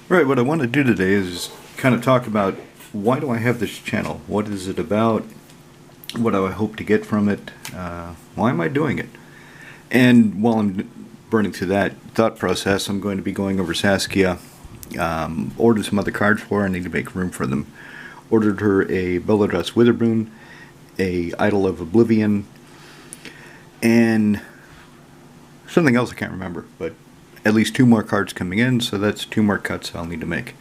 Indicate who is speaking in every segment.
Speaker 1: Right, what I want to do today is kind of talk about why do I have this channel? What is it about? What do I hope to get from it? Why am I doing it? And while I'm burning through that thought process, I'm going to be going over Saskia. Ordered some other cards for her. I need to make room for them. Ordered her a Belladress Witherbloom, a Idol of Oblivion, and something else I can't remember, but at least 2 more cards coming in, so that's 2 more cuts I'll need to make.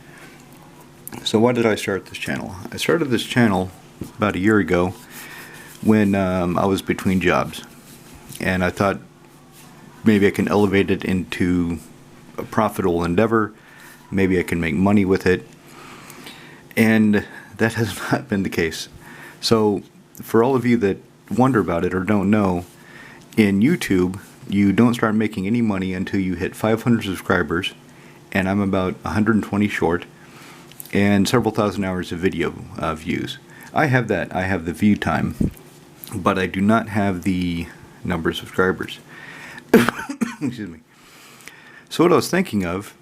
Speaker 1: So why did I start this channel? I started this channel about a year ago when I was between jobs, and I thought maybe I can elevate it into a profitable endeavor, maybe I can make money with it, and that has not been the case. So for all of you that wonder about it or don't know, in YouTube you don't start making any money until you hit 500 subscribers, and I'm about 120 short, and several thousand hours of video views. I have that. I have the view time, but I do not have the number of subscribers. Excuse me. So what I was thinking of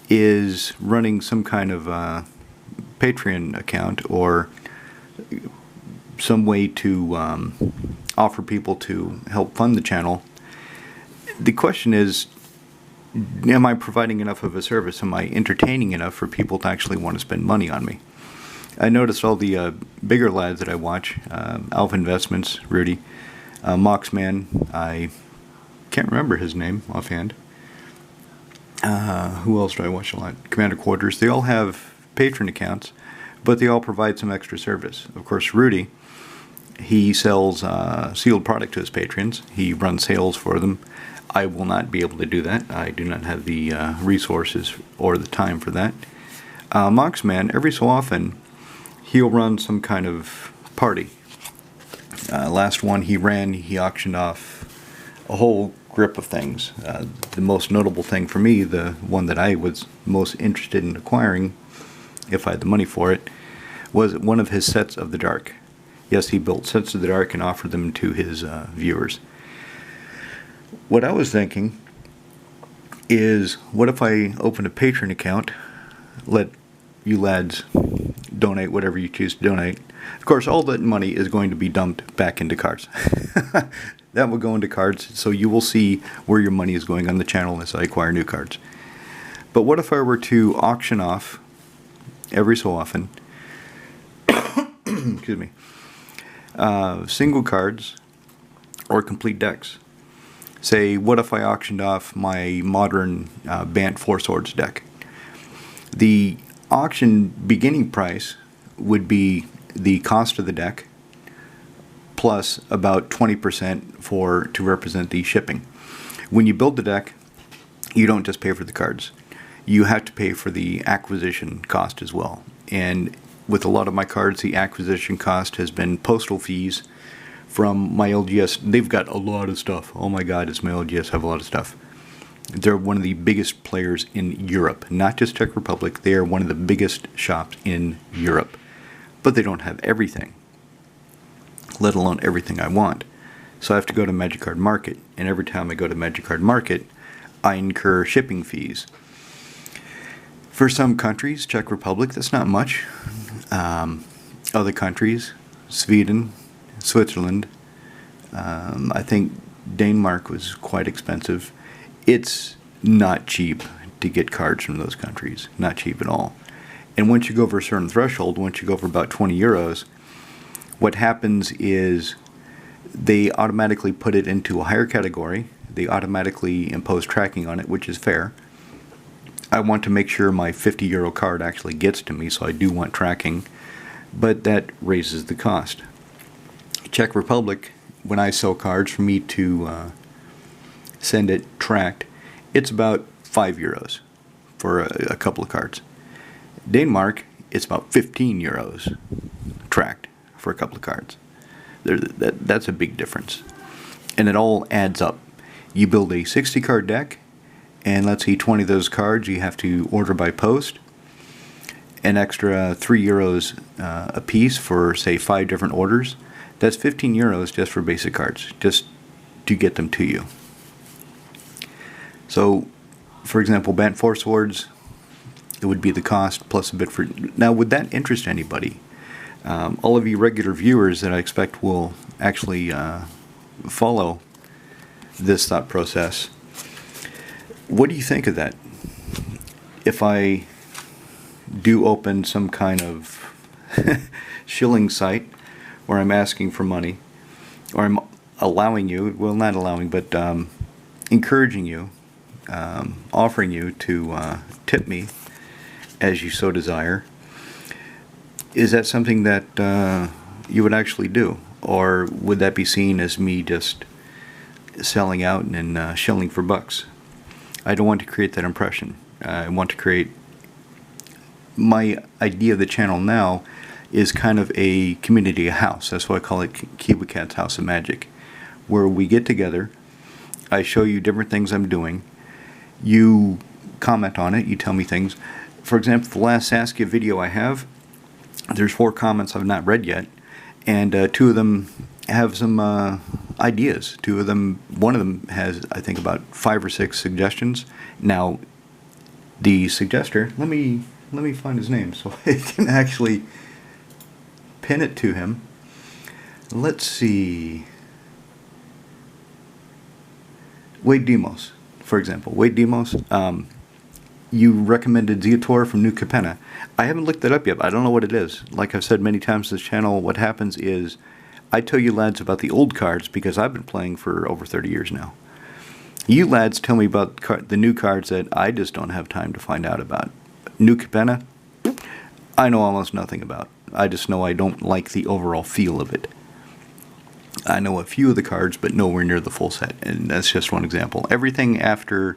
Speaker 1: is running some kind of Patreon account or some way to offer people to help fund the channel. The question is, am I providing enough of a service? Am I entertaining enough for people to actually want to spend money on me? I noticed all the bigger lads that I watch, Alpha Investments, Rudy, Moxman, I can't remember his name offhand. Who else do I watch a lot? Commander Quarters. They all have Patreon accounts, but they all provide some extra service. Of course, Rudy, he sells sealed product to his patrons. He runs sales for them. I will not be able to do that. I do not have the resources or the time for that. Moxman, every so often, he'll run some kind of party. Last one he auctioned off a whole grip of things. The most notable thing for me, the one that I was most interested in acquiring, if I had the money for it, was one of his Sets of the Dark. Yes, he built Sets of the Dark and offered them to his viewers. What I was thinking is, what if I open a Patreon account, let you lads donate whatever you choose to donate. Of course, all that money is going to be dumped back into cards. That will go into cards, so you will see where your money is going on the channel as I acquire new cards. But what if I were to auction off, every so often, excuse me, single cards or complete decks? Say, what if I auctioned off my modern Bant Four Swords deck? The auction beginning price would be the cost of the deck plus about 20% to represent the shipping. When you build the deck, you don't just pay for the cards. You have to pay for the acquisition cost as well. And with a lot of my cards, the acquisition cost has been postal fees from my LGS. They've got a lot of stuff. Oh my God, does my LGS have a lot of stuff. They're one of the biggest players in Europe, not just Czech Republic. They are one of the biggest shops in Europe. But they don't have everything, let alone everything I want. So I have to go to Magic Card Market, and every time I go to Magic Card Market, I incur shipping fees. For some countries, Czech Republic, that's not much. Other countries, Sweden, Switzerland, I think Denmark was quite expensive. It's not cheap to get cards from those countries, not cheap at all. And once you go over a certain threshold, once you go over about 20 euros, what happens is they automatically put it into a higher category. They automatically impose tracking on it, which is fair. I want to make sure my 50 euro card actually gets to me, so I do want tracking, but that raises the cost. Czech Republic, when I sell cards, for me to send it tracked, it's about 5 euros for a couple of cards. Denmark, it's about 15 euros tracked for a couple of cards. That's a big difference. And it all adds up. You build a 60 card deck, and let's say 20 of those cards you have to order by post. An extra 3 euros a piece for, say, 5 different orders. That's 15 euros just for basic cards, just to get them to you. So, for example, Bant Four Swords, It would be the cost plus a bit for... Now, would that interest anybody? All of you regular viewers that I expect will actually follow this thought process, what do you think of that? If I do open some kind of shilling site where I'm asking for money, or I'm allowing you, well, not allowing, but encouraging you, offering you to tip me as you so desire, is that something that you would actually do? Or would that be seen as me just selling out and shilling for bucks? I don't want to create that impression. I want to create... My idea of the channel now is kind of a community house. That's why I call it Kiba Cat's House of Magic, where we get together, I show you different things I'm doing, you comment on it, you tell me things. For example, the last Saskia video I have, there's 4 comments I've not read yet, and 2 of them have some ideas. 2 of them, one of them has, I think, about 5 or 6 suggestions. Now, the suggester, let me find his name so I can actually pin it to him. Let's see. Wade Demos, for example. Wade Demos, you recommended Zeator from New Capenna. I haven't looked that up yet. I don't know what it is. Like I've said many times on this channel, what happens is I tell you lads about the old cards because I've been playing for over 30 years now. You lads tell me about the new cards that I just don't have time to find out about. New Capenna, I know almost nothing about. I just know I don't like the overall feel of it. I know a few of the cards, but nowhere near the full set, and that's just one example. Everything after,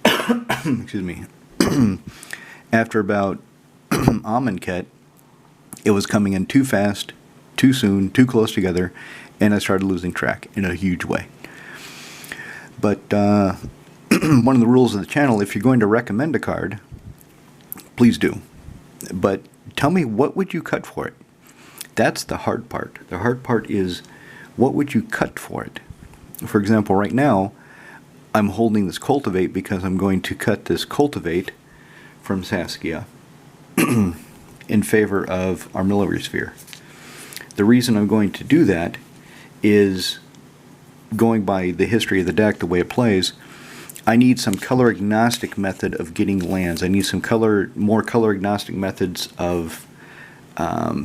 Speaker 1: excuse me, after about Amonkhet, it was coming in too fast, too soon, too close together, and I started losing track in a huge way. But one of the rules of the channel, if you're going to recommend a card, please do. But tell me, what would you cut for it? That's the hard part. The hard part is, what would you cut for it? For example, right now, I'm holding this Cultivate because I'm going to cut this Cultivate from Saskia in favor of Armillary Sphere. The reason I'm going to do that is, going by the history of the deck, the way it plays, I need some color agnostic method of getting lands. I need some more color agnostic methods of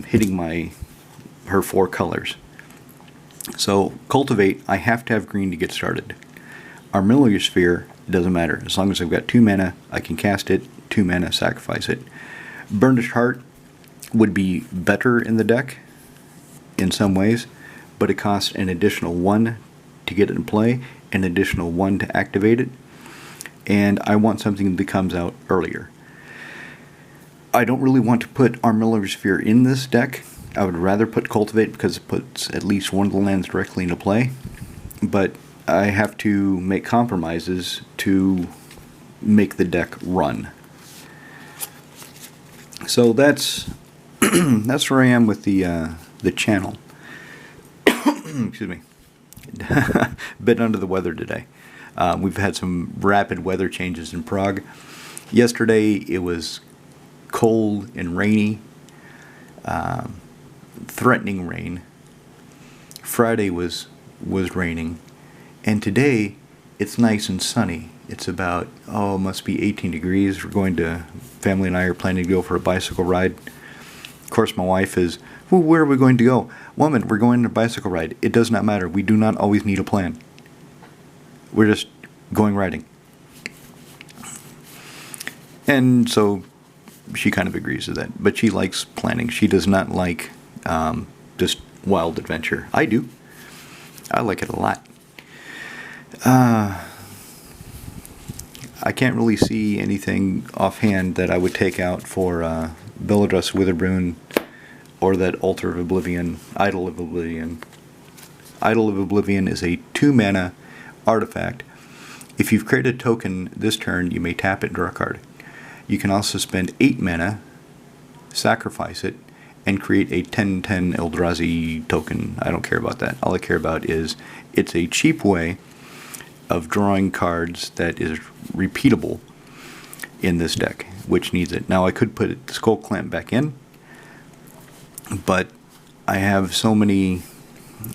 Speaker 1: hitting her 4 colors. So Cultivate, I have to have green to get started. Armillary Sphere, it doesn't matter. As long as I've got 2 mana, I can cast it, 2 mana, sacrifice it. Burnished Heart would be better in the deck in some ways, but it costs an additional 1 to get it in play, an additional 1 to activate it, and I want something that comes out earlier. I don't really want to put Armillary Sphere in this deck. I would rather put Cultivate because it puts at least one of the lands directly into play, but I have to make compromises to make the deck run. So that's that's where I am with the channel. Excuse me. Bit under the weather today. We've had some rapid weather changes in Prague. Yesterday it was cold and rainy, threatening rain. Friday was raining, and today it's nice and sunny. It's about, it must be 18 degrees. Family and I are planning to go for a bicycle ride. Of course, my wife is, well, where are we going to go? Woman, we're going on a bicycle ride. It does not matter. We do not always need a plan. We're just going riding. And so she kind of agrees with that. But she likes planning. She does not like just wild adventure. I do. I like it a lot. I can't really see anything offhand that I would take out for Beladrus Witherbloom or that Altar of Oblivion, Idol of Oblivion. Idol of Oblivion is a 2-mana artifact. If you've created a token this turn, you may tap it and draw a card. You can also spend 8 mana, sacrifice it, and create a 10/10 Eldrazi token. I don't care about that. All I care about is it's a cheap way of drawing cards that is repeatable in this deck, which needs it. Now I could put the Skull Clamp back in, but I have so many,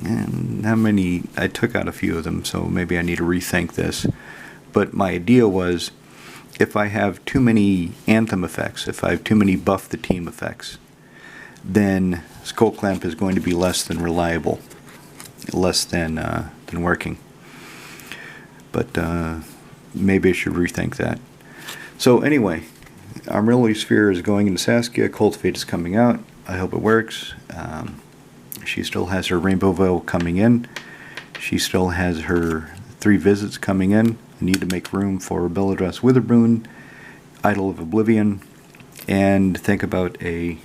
Speaker 1: and how many, I took out a few of them, so maybe I need to rethink this. But my idea was, if I have too many Anthem effects, if I have too many buff the team effects, then Skull Clamp is going to be less than reliable, less than working. But maybe I should rethink that. So anyway, Armilli Sphere is going into Saskia. Cultivate is coming out. I hope it works. She still has her Rainbow Veil coming in. She still has her 3 visits coming in. I need to make room for Belladress Witherboon, Idol of Oblivion, and think about a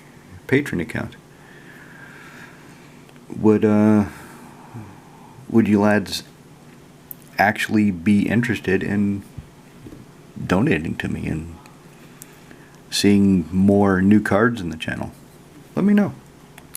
Speaker 1: patron account. Would you lads actually be interested in donating to me and seeing more new cards in the channel? Let me know.